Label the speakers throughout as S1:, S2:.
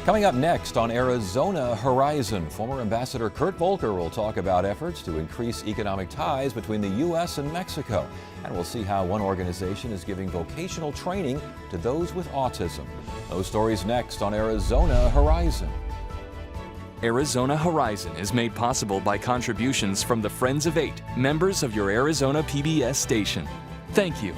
S1: Coming up next on Arizona Horizon, former Ambassador Kurt Volker will talk about efforts to increase economic ties between the U.S. and Mexico. And we'll see how one organization is giving vocational training to those with autism. Those stories next on Arizona Horizon.
S2: Arizona Horizon is made possible by contributions from the Friends of Eight, members of your Arizona PBS station. Thank you.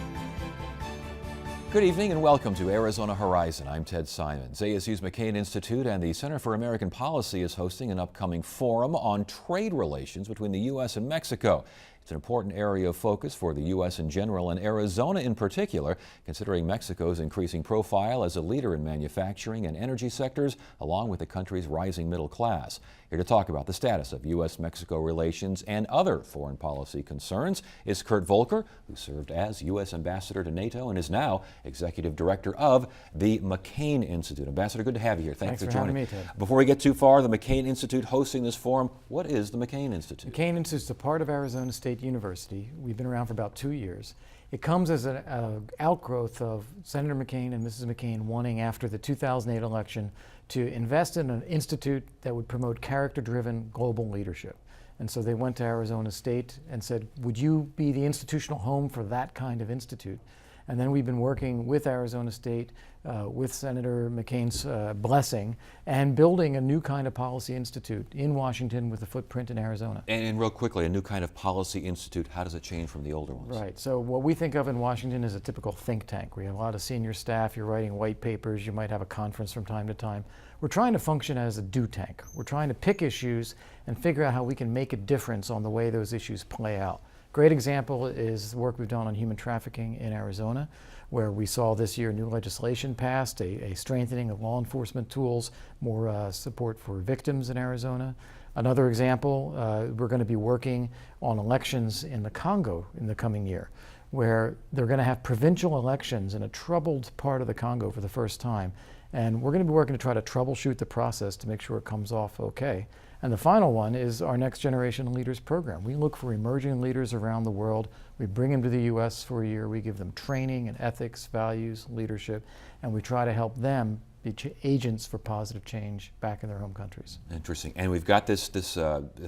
S1: Good evening and welcome to Arizona Horizon. I'm Ted Simons. ASU's McCain Institute and the Center for American Policy is hosting an upcoming forum on trade relations between the U.S. and Mexico. It's an important area of focus for the U.S. in general and Arizona in particular, considering Mexico's increasing profile as a leader in manufacturing and energy sectors, along with the country's rising middle class. Here to talk about the status of U.S.-Mexico relations and other foreign policy concerns is Kurt Volker, who served as U.S. Ambassador to NATO and is now Executive Director of the McCain Institute. Ambassador, good to have you here.
S3: Thanks
S1: for
S3: joining
S1: me,
S3: Ted.
S1: Before we get too far, the McCain Institute hosting this forum. What is the McCain Institute?
S3: McCain Institute is a part of Arizona State University. We've been around for about 2 years. It comes as an outgrowth of Senator McCain and Mrs. McCain wanting, after the 2008 election, to invest in an institute that would promote character-driven global leadership. And so they went to Arizona State and said, would you be the institutional home for that kind of institute? And then we've been working with Arizona State, with Senator McCain's blessing, and building a new kind of policy institute in Washington with a footprint in Arizona.
S1: And real quickly, a new kind of policy institute, how does it change from the older ones?
S3: Right, so what we think of in Washington is a typical think tank. We have a lot of senior staff, you're writing white papers, you might have a conference from time to time. We're trying to function as a do tank. We're trying to pick issues and figure out how we can make a difference on the way those issues play out. Great example is the work we've done on human trafficking in Arizona, where we saw this year new legislation passed, a strengthening of law enforcement tools, more support for victims in Arizona. Another example, we're going to be working on elections in the Congo in the coming year, where they're going to have provincial elections in a troubled part of the Congo for the first time. And we're going to be working to try to troubleshoot the process to make sure it comes off okay. And the final one is our Next Generation Leaders program. We look for emerging leaders around the world. We bring them to the U.S. for a year. We give them training in ethics, values, leadership, and we try to help them be agents for positive change back in their home countries.
S1: Interesting. And we've got this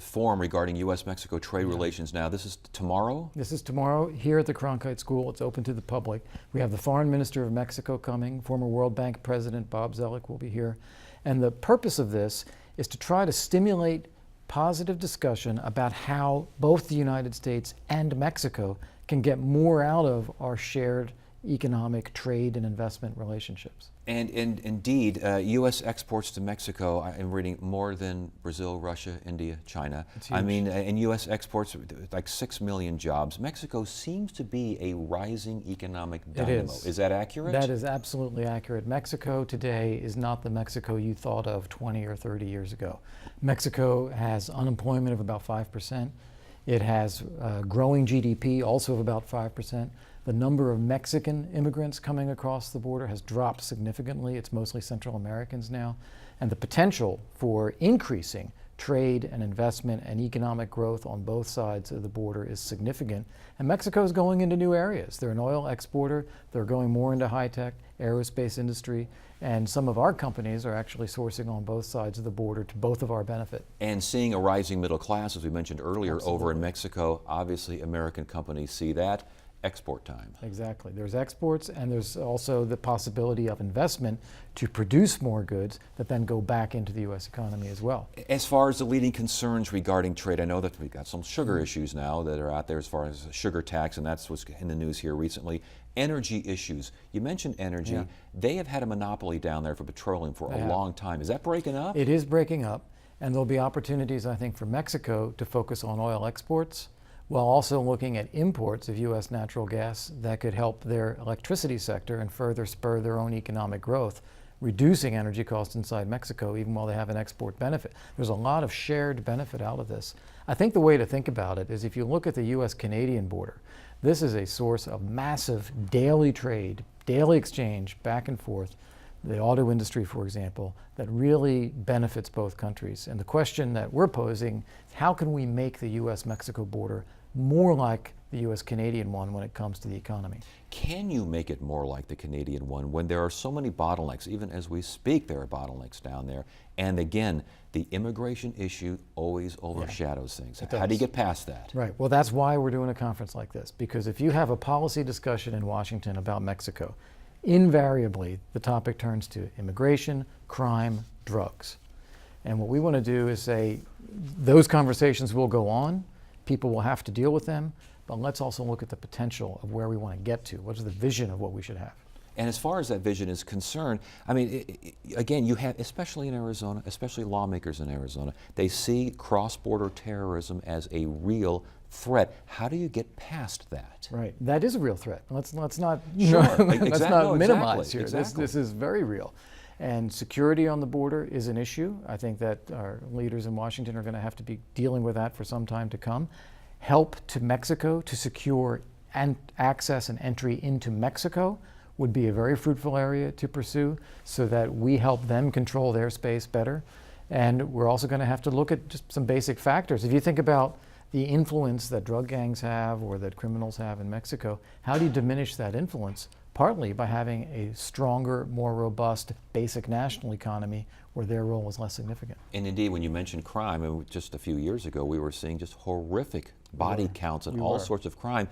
S1: forum regarding U.S.-Mexico trade relations now. This is tomorrow?
S3: This is tomorrow here at the Cronkite School. It's open to the public. We have the Foreign Minister of Mexico coming. Former World Bank President Bob Zoellick will be here. And the purpose of this is to try to stimulate positive discussion about how both the United States and Mexico can get more out of our shared economic trade and investment relationships.
S1: And indeed, U.S. exports to Mexico, I'm reading, more than Brazil, Russia, India, China. I mean, and U.S. exports, like 6 million jobs. Mexico seems to be a rising economic dynamo. Is that accurate?
S3: That is absolutely accurate. Mexico today is not the Mexico you thought of 20 or 30 years ago. Mexico has unemployment of about 5%. It has growing GDP, also of about 5%. The number of Mexican immigrants coming across the border has dropped significantly. It's mostly Central Americans now. And the potential for increasing trade and investment and economic growth on both sides of the border is significant. And Mexico is going into new areas. They're an oil exporter. They're going more into high-tech, aerospace industry. And some of our companies are actually sourcing on both sides of the border to both of our benefit.
S1: And seeing a rising middle class, as we mentioned earlier,
S3: Absolutely.
S1: Over in Mexico, obviously American companies see that. Export time.
S3: Exactly. There's exports, and there's also the possibility of investment to produce more goods that then go back into the U.S. economy as well.
S1: As far as the leading concerns regarding trade, I know that we've got some sugar issues now that are out there as far as sugar tax, and that's what's in the news here recently. Energy issues. You mentioned energy.
S3: Yeah.
S1: They have had a monopoly down there for petroleum for a long time. Is that breaking up?
S3: It is breaking up, and there'll be opportunities, I think, for Mexico to focus on oil exports, while also looking at imports of U.S. natural gas that could help their electricity sector and further spur their own economic growth, reducing energy costs inside Mexico even while they have an export benefit. There's a lot of shared benefit out of this. I think the way to think about it is if you look at the U.S.-Canadian border, this is a source of massive daily trade, daily exchange back and forth, the auto industry, for example, that really benefits both countries. And the question that we're posing, how can we make the U.S.-Mexico border more like the US-Canadian one when it comes to the economy.
S1: Can you make it more like the Canadian one when there are so many bottlenecks? Even as we speak, there are bottlenecks down there. And again, the immigration issue always overshadows things. How do you get past that?
S3: Right. Well, that's why we're doing a conference like this, because if you have a policy discussion in Washington about Mexico, invariably the topic turns to immigration, crime, drugs. And what we want to do is say those conversations will go on, people will have to deal with them, but let's also look at the potential of where we want to get to. What is the vision of what we should have?
S1: And as far as that vision is concerned, I mean, again, you have, especially in Arizona, especially lawmakers in Arizona, they see cross-border terrorism as a real threat. How do you get past that?
S3: Right, that is a real threat. Let's not
S1: Sure.
S3: let's not minimize
S1: Exactly.
S3: here. This is very real. And security on the border is an issue. I think that our leaders in Washington are going to have to be dealing with that for some time to come. Help to Mexico to secure access and entry into Mexico would be a very fruitful area to pursue so that we help them control their space better. And we're also going to have to look at just some basic factors. If you think about the influence that drug gangs have or that criminals have in Mexico, how do you diminish that influence? Partly by having a stronger, more robust, basic national economy where their role is less significant.
S1: And indeed, when you mentioned crime, and just a few years ago, we were seeing just horrific body counts and all sorts of crime.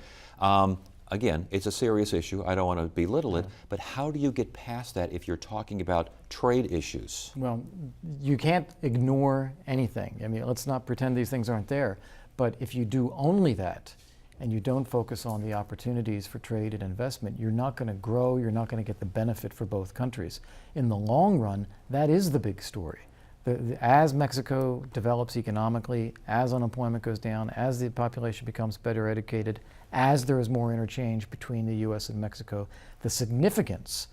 S1: Again, it's a serious issue. I don't want to belittle it, but how do you get past that if you're talking about trade issues?
S3: Well, you can't ignore anything. I mean, let's not pretend these things aren't there. But if you do only that, and you don't focus on the opportunities for trade and investment, you're not going to grow, you're not going to get the benefit for both countries. In the long run, that is the big story. As Mexico develops economically, as unemployment goes down, as the population becomes better educated, as there is more interchange between the US and Mexico, the significance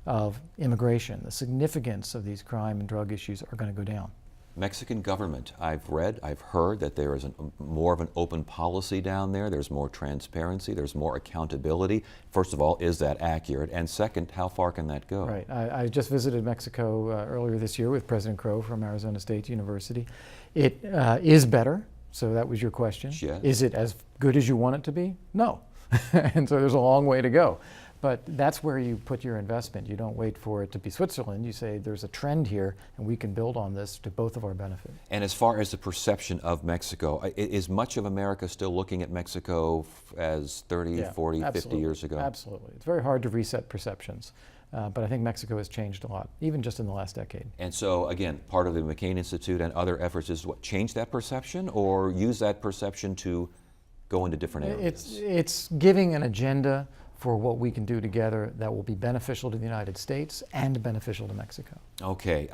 S3: of immigration, the significance of these crime and drug issues are going to go down.
S1: Mexican government, I've heard that there is more of an open policy down there. There's more transparency, there's more accountability. First of all, is that accurate? And second, how far can that go?
S3: Right. I just visited Mexico earlier this year with President Crow from Arizona State University. It is better, so that was your question.
S1: Yes.
S3: Is it as good as you want it to be? No. And so there's a long way to go. But that's where you put your investment. You don't wait for it to be Switzerland. You say there's a trend here and we can build on this to both of our benefit.
S1: And as far as the perception of Mexico, is much of America still looking at Mexico as 30, 40, 50 years ago?
S3: Absolutely. It's very hard to reset perceptions. But I think Mexico has changed a lot, even just in the last decade.
S1: And so, again, part of the McCain Institute and other efforts is what, change that perception or use that perception to go into different areas?
S3: It's giving an agenda for what we can do together that will be beneficial to the United States and beneficial to Mexico.
S1: Okay,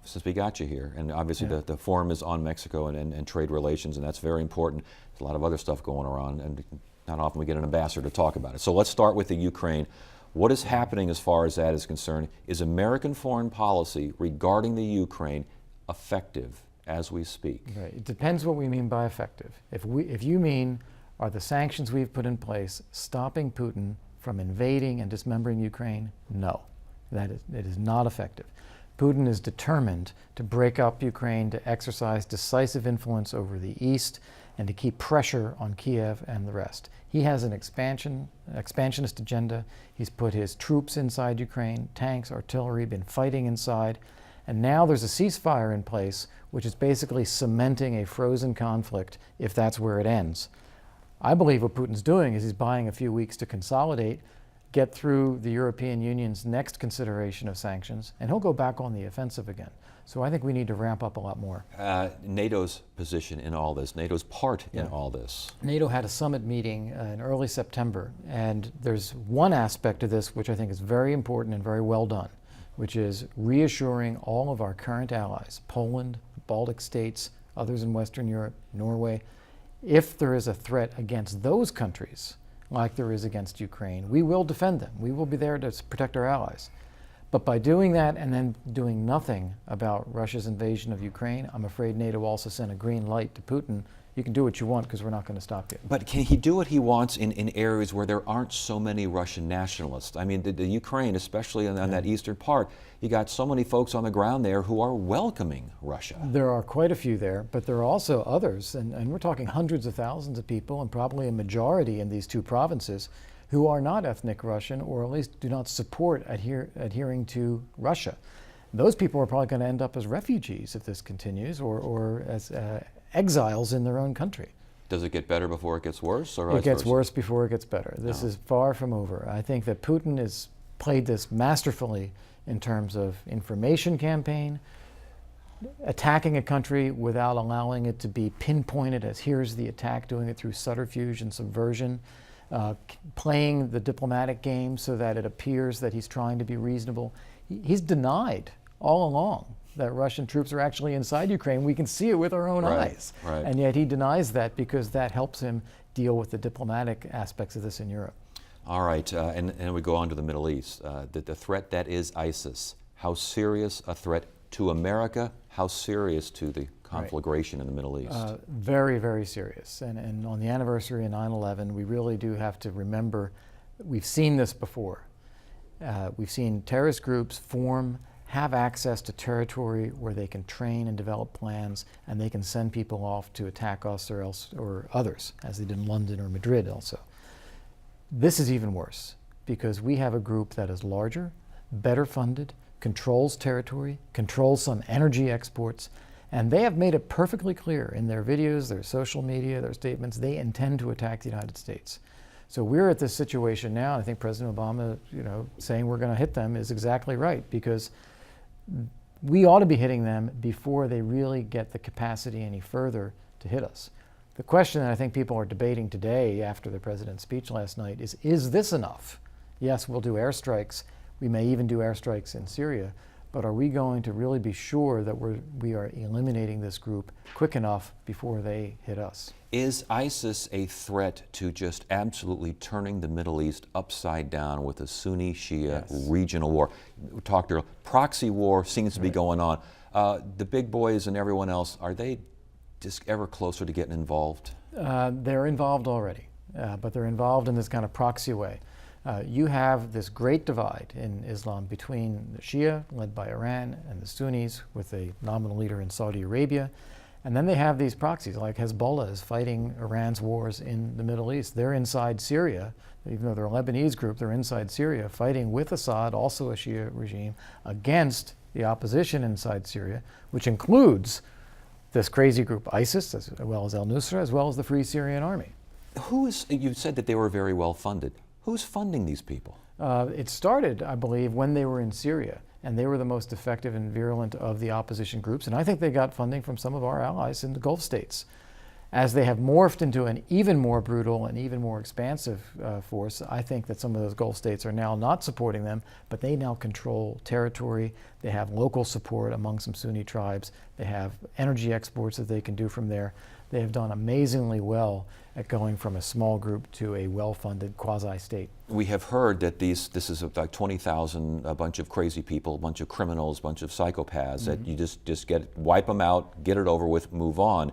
S1: since we got you here, and obviously the forum is on Mexico and trade relations, and that's very important. There's a lot of other stuff going around, and not often we get an ambassador to talk about it. So let's start with the Ukraine. What is happening as far as that is concerned? Is American foreign policy regarding the Ukraine effective as we speak?
S3: Right. It depends what we mean by effective. If you mean, are the sanctions we've put in place stopping Putin from invading and dismembering Ukraine? No, it is not effective. Putin is determined to break up Ukraine, to exercise decisive influence over the east, and to keep pressure on Kiev and the rest. He has an expansionist agenda. He's put his troops inside Ukraine, tanks, artillery, been fighting inside, and now there's a ceasefire in place, which is basically cementing a frozen conflict if that's where it ends. I believe what Putin's doing is he's buying a few weeks to consolidate, get through the European Union's next consideration of sanctions, and he'll go back on the offensive again. So I think we need to ramp up a lot more.
S1: NATO's position in all this, NATO's part in all this.
S3: NATO had a summit meeting in early September, and there's one aspect of this which I think is very important and very well done, which is reassuring all of our current allies, Poland, Baltic states, others in Western Europe, Norway, if there is a threat against those countries, like there is against Ukraine, we will defend them. We will be there to protect our allies. But by doing that and then doing nothing about Russia's invasion of Ukraine, I'm afraid NATO also sent a green light to Putin you can do what you want because we're not going to stop you.
S1: But can he do what he wants in areas where there aren't so many Russian nationalists? I mean, the Ukraine, especially on that eastern part, you got so many folks on the ground there who are welcoming Russia.
S3: There are quite a few there, but there are also others, and we're talking hundreds of thousands of people, and probably a majority in these two provinces, who are not ethnic Russian, or at least do not support adhering to Russia. Those people are probably going to end up as refugees if this continues, or as exiles in their own country.
S1: Does it get better before it gets worse, or
S3: It gets
S1: versa?
S3: worse before it gets better. This is far from over. I think that Putin has played this masterfully in terms of information campaign, attacking a country without allowing it to be pinpointed as here's the attack, doing it through subterfuge and subversion, playing the diplomatic game so that it appears that he's trying to be reasonable. He's denied all along that Russian troops are actually inside Ukraine. We can see it with our own eyes.
S1: Right.
S3: And yet he denies that because that helps him deal with the diplomatic aspects of this in Europe.
S1: All right, and we go on to the Middle East. The threat that is ISIS, how serious a threat to America, how serious to the conflagration in the Middle East?
S3: Very, very serious. And on the anniversary of 9/11, we really do have to remember, we've seen this before. We've seen terrorist groups form, have access to territory where they can train and develop plans, and they can send people off to attack us or others, as they did in London or Madrid also. This is even worse because we have a group that is larger, better funded, controls territory, controls some energy exports, and they have made it perfectly clear in their videos, their social media, their statements, they intend to attack the United States. So we're at this situation now. I think President Obama, saying we're going to hit them is exactly right, because we ought to be hitting them before they really get the capacity any further to hit us. The question that I think people are debating today after the president's speech last night is this enough? Yes, we'll do airstrikes. We may even do airstrikes in Syria, but are we going to really be sure that we are eliminating this group quick enough before they hit us?
S1: Is ISIS a threat to just absolutely turning the Middle East upside down with a Sunni-Shia regional war? We talked earlier, proxy war seems to be going on. The big boys and everyone else, are they just ever closer to getting involved?
S3: They're involved already, but they're involved in this kind of proxy way. You have this great divide in Islam between the Shia, led by Iran, and the Sunnis, with a nominal leader in Saudi Arabia. And then they have these proxies, like Hezbollah is fighting Iran's wars in the Middle East. They're inside Syria, even though they're a Lebanese group, they're inside Syria, fighting with Assad, also a Shia regime, against the opposition inside Syria, which includes this crazy group ISIS, as well as al-Nusra, as well as the Free Syrian Army.
S1: You said that they were very well funded. Who's funding these people?
S3: It started, I believe, when they were in Syria, and they were the most effective and virulent of the opposition groups, and I think they got funding from some of our allies in the Gulf states. As they have morphed into an even more brutal and even more expansive force, I think that some of those Gulf states are now not supporting them, but they now control territory. They have local support among some Sunni tribes. They have energy exports that they can do from there. They have done amazingly well at going from a small group to a well-funded quasi-state.
S1: We have heard that this is about 20,000, a bunch of crazy people, a bunch of criminals, a bunch of psychopaths, that you just wipe them out, get it over with, move on.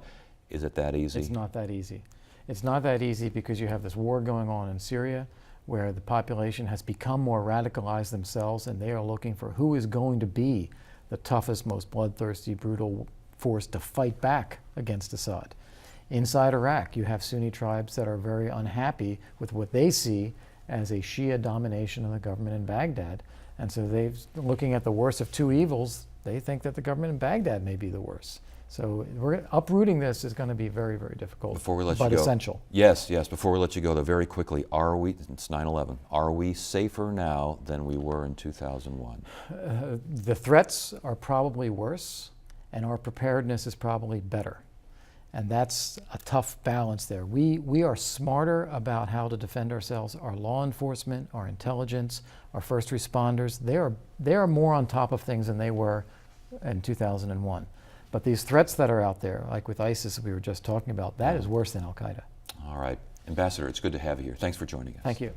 S1: Is it that easy?
S3: It's not that easy. It's not that easy because you have this war going on in Syria where the population has become more radicalized themselves, and they are looking for who is going to be the toughest, most bloodthirsty, brutal force to fight back against Assad. Inside Iraq, you have Sunni tribes that are very unhappy with what they see as a Shia domination of the government in Baghdad. And so they're looking at the worst of two evils. They think that the government in Baghdad may be the worst. So uprooting this is going to be very, very difficult,
S1: Before we let
S3: but
S1: you go,
S3: essential.
S1: Yes, before we let you go, though, very quickly, it's 9/11. Are we safer now than we were in 2001?
S3: The threats are probably worse, and our preparedness is probably better. And that's a tough balance there. We are smarter about how to defend ourselves. Our law enforcement, our intelligence, our first responders, they are more on top of things than they were in 2001. But these threats that are out there, like with ISIS we were just talking about, that is worse than Al-Qaeda.
S1: All right. Ambassador, it's good to have you here. Thanks for joining us.
S3: Thank you.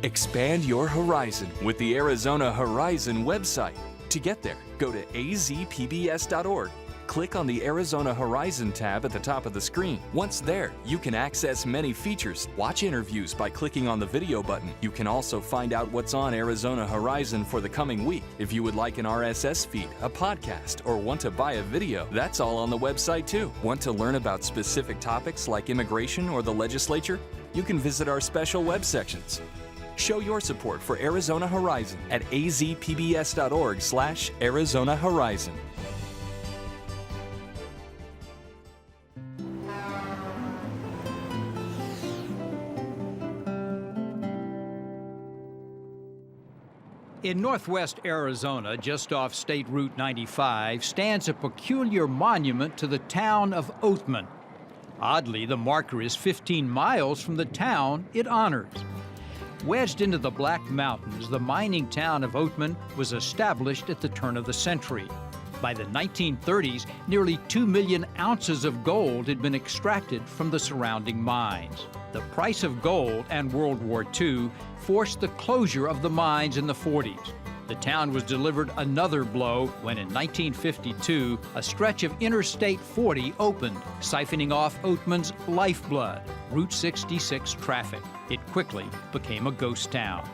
S2: Expand your horizon with the Arizona Horizon website. To get there, go to azpbs.org. Click on the Arizona Horizon tab at the top of the screen. Once there, you can access many features, watch interviews by clicking on the video button. You can also find out what's on Arizona Horizon for the coming week. If you would like an RSS feed, a podcast, or want to buy a video, that's all on the website too. Want to learn about specific topics like immigration or the legislature? You can visit our special web sections. Show your support for Arizona Horizon at azpbs.org/Arizona Horizon.
S4: In northwest Arizona, just off State Route 95, stands a peculiar monument to the town of Oatman. Oddly, the marker is 15 miles from the town it honors. Wedged into the Black Mountains, the mining town of Oatman was established at the turn of the century. By the 1930s, nearly 2 million ounces of gold had been extracted from the surrounding mines. The price of gold and World War II forced the closure of the mines in the 40s. The town was delivered another blow when in 1952, a stretch of Interstate 40 opened, siphoning off Oatman's lifeblood, Route 66 traffic. It quickly became a ghost town.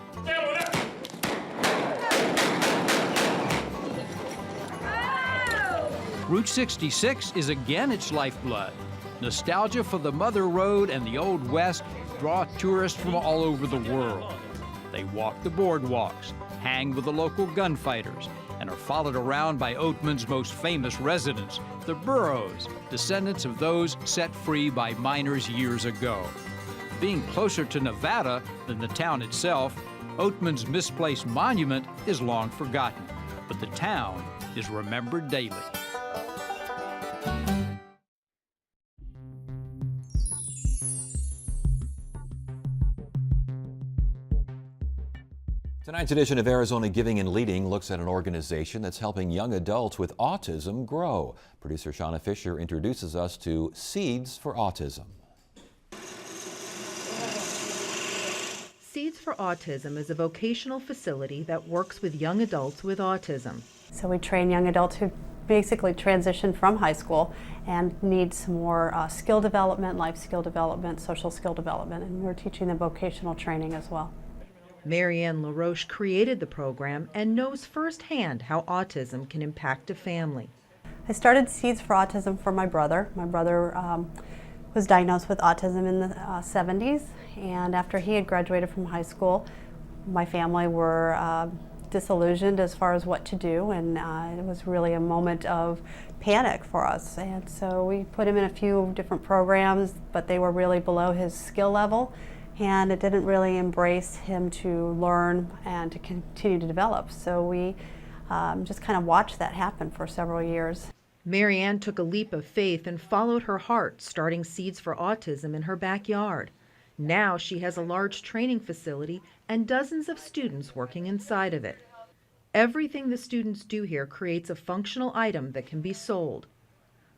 S4: Route 66 is again its lifeblood. Nostalgia for the Mother Road and the Old West draw tourists from all over the world. They walk the boardwalks, hang with the local gunfighters, and are followed around by Oatman's most famous residents, the Burros, descendants of those set free by miners years ago. Being closer to Nevada than the town itself, Oatman's misplaced monument is long forgotten, but the town is remembered daily.
S1: Tonight's edition of Arizona Giving and Leading looks at an organization that's helping young adults with autism grow. Producer Shauna Fisher introduces us to Seeds for Autism.
S5: Seeds for Autism is a vocational facility that works with young adults with autism.
S6: So we train young adults who basically transition from high school and need some more skill development, life skill development, social skill development, and we're teaching them vocational training as well.
S5: Marianne LaRoche created the program and knows firsthand how autism can impact a family.
S6: I started Seeds for Autism for my brother. My brother was diagnosed with autism in the 70s, and after he had graduated from high school, my family were disillusioned as far as what to do, and it was really a moment of panic for us. And so we put him in a few different programs, but they were really below his skill level, and it didn't really embrace him to learn and to continue to develop. So we just kind of watched that happen for several years.
S5: Marianne took a leap of faith and followed her heart, starting Seeds for Autism in her backyard. Now she has a large training facility and dozens of students working inside of it. Everything the students do here creates a functional item that can be sold.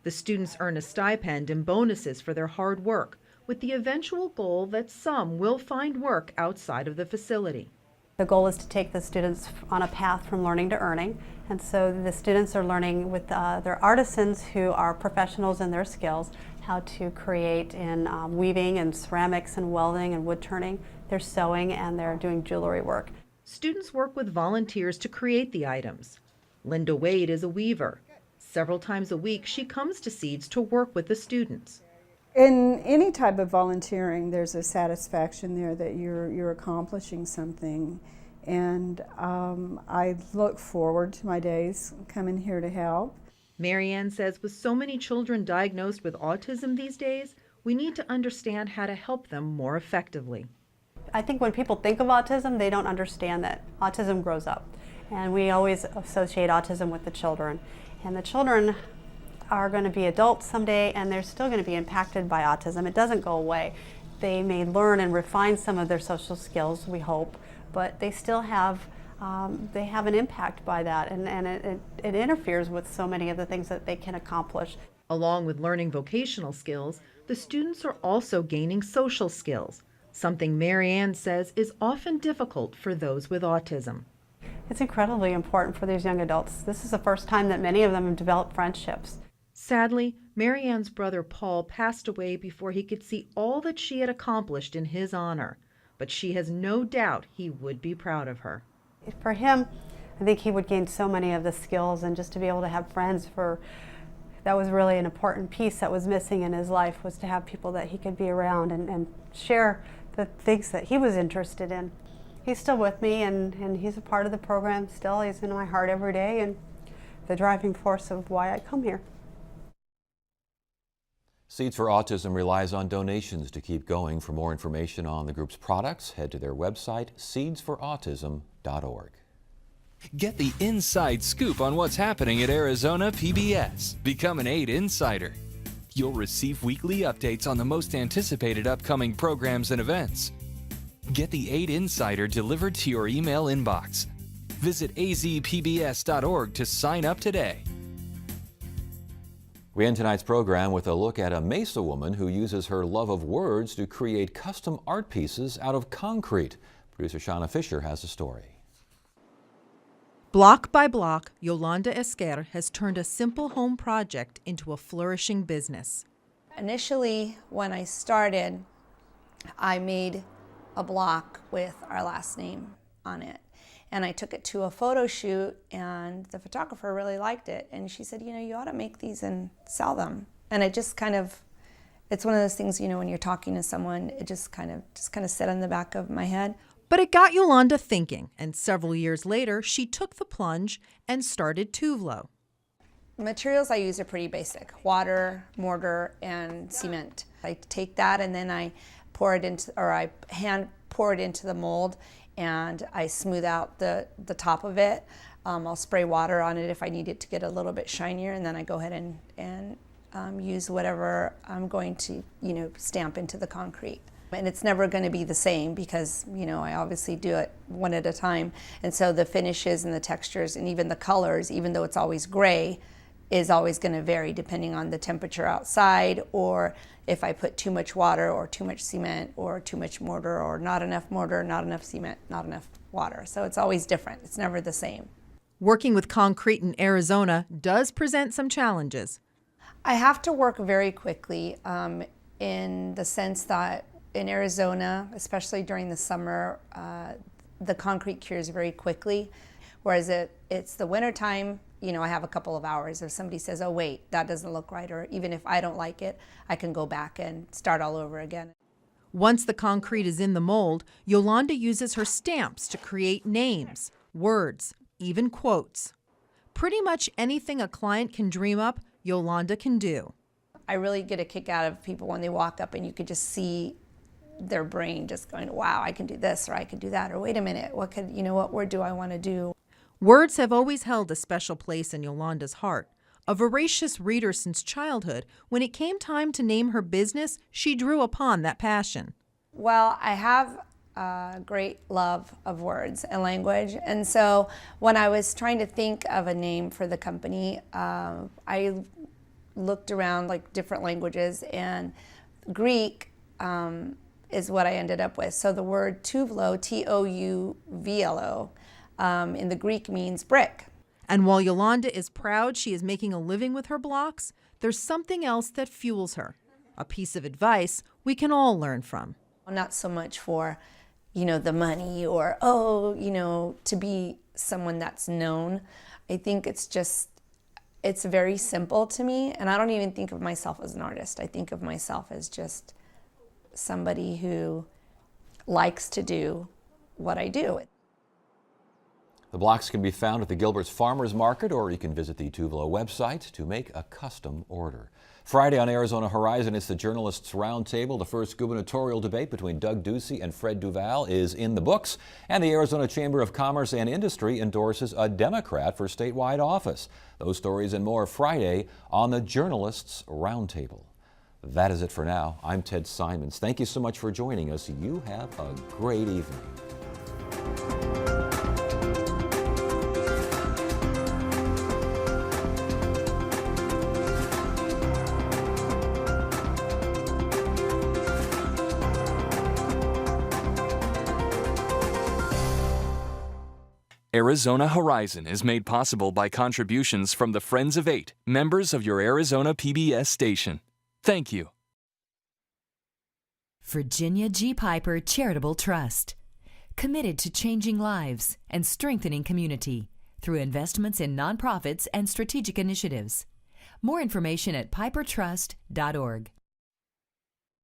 S5: The students earn a stipend and bonuses for their hard work, with the eventual goal that some will find work outside of the facility.
S6: The goal is to take the students on a path from learning to earning, and so the students are learning with their artisans who are professionals in their skills how to create in weaving and ceramics and welding and wood turning. They're sewing and they're doing jewelry work.
S5: Students work with volunteers to create the items. Linda Wade is a weaver. Several times a week she comes to Seeds to work with the students.
S7: In any type of volunteering, there's a satisfaction there that you're accomplishing something, and I look forward to my days coming here to help.
S5: Marianne says with so many children diagnosed with autism these days, we need to understand how to help them more effectively.
S6: I think when people think of autism, they don't understand that autism grows up, and we always associate autism with the children, and the children are going to be adults someday, and they're still going to be impacted by autism. It doesn't go away. They may learn and refine some of their social skills, we hope, but they still have an impact by that, and it interferes with so many of the things that they can accomplish.
S5: Along with learning vocational skills, the students are also gaining social skills, something Marianne says is often difficult for those with autism.
S6: It's incredibly important for these young adults. This is the first time that many of them have developed friendships.
S5: Sadly, Marianne's brother Paul passed away before he could see all that she had accomplished in his honor, but she has no doubt he would be proud of her.
S6: For him, I think he would gain so many of the skills, and just to be able to have friends, that was really an important piece that was missing in his life, was to have people that he could be around and share the things that he was interested in. He's still with me, and he's a part of the program still. He's in my heart every day and the driving force of why I come here.
S1: Seeds for Autism relies on donations to keep going. For more information on the group's products, head to their website, seedsforautism.org.
S2: Get the inside scoop on what's happening at Arizona PBS. Become an 8 Insider. You'll receive weekly updates on the most anticipated upcoming programs and events. Get the 8 Insider delivered to your email inbox. Visit azpbs.org to sign up today.
S1: We end tonight's program with a look at a Mesa woman who uses her love of words to create custom art pieces out of concrete. Producer Shauna Fisher has the story.
S5: Block by block, Yolanda Esquer has turned a simple home project into a flourishing business.
S8: Initially, when I started, I made a block with our last name on it. And I took it to a photo shoot, and the photographer really liked it. And she said, you ought to make these and sell them. And it just kind of, it's one of those things, when you're talking to someone, it just kind of set on the back of my head.
S5: But it got Yolanda thinking, and several years later, she took the plunge and started Tuvlo.
S8: The materials I use are pretty basic: water, mortar, and cement. I take that and then I hand pour it into the mold, and I smooth out the top of it. I'll spray water on it if I need it to get a little bit shinier, and then I go ahead and use whatever I'm going to, stamp into the concrete. And it's never going to be the same because, I obviously do it one at a time. And so the finishes and the textures and even the colors, even though it's always gray, is always going to vary depending on the temperature outside, or if I put too much water or too much cement or too much mortar, or not enough cement, not enough water. So it's always different. It's never the same.
S5: Working with concrete in Arizona does present some challenges.
S8: I have to work very quickly in the sense that in Arizona, especially during the summer, the concrete cures very quickly, whereas it's the wintertime. I have a couple of hours. If somebody says, oh wait, that doesn't look right, or even if I don't like it, I can go back and start all over again.
S5: Once the concrete is in the mold, Yolanda uses her stamps to create names, words, even quotes. Pretty much anything a client can dream up, Yolanda can do.
S8: I really get a kick out of people when they walk up and you could just see their brain just going, wow, I can do this, or I can do that, or wait a minute, what word do I want to do?
S5: Words have always held a special place in Yolanda's heart. A voracious reader since childhood, when it came time to name her business, she drew upon that passion.
S8: Well, I have a great love of words and language, and so when I was trying to think of a name for the company, I looked around different languages, and Greek is what I ended up with. So the word Tuvlo, Touvlo, in the Greek means brick.
S5: And while Yolanda is proud she is making a living with her blocks, there's something else that fuels her. A piece of advice we can all learn from.
S8: Not so much for, the money or, to be someone that's known. I think it's very simple to me, and I don't even think of myself as an artist. I think of myself as just somebody who likes to do what I do.
S1: The blocks can be found at the Gilbert's Farmers Market, or you can visit the Tuvlo website to make a custom order. Friday on Arizona Horizon, it's the Journalists Roundtable. The first gubernatorial debate between Doug Ducey and Fred Duval is in the books, and the Arizona Chamber of Commerce and Industry endorses a Democrat for statewide office. Those stories and more Friday on the Journalists Roundtable. That is it for now. I'm Ted Simons. Thank you so much for joining us. You have a great evening.
S2: Arizona Horizon is made possible by contributions from the Friends of 8, members of your Arizona PBS station. Thank you.
S9: Virginia G. Piper Charitable Trust. Committed to changing lives and strengthening community through investments in nonprofits and strategic initiatives. More information at pipertrust.org.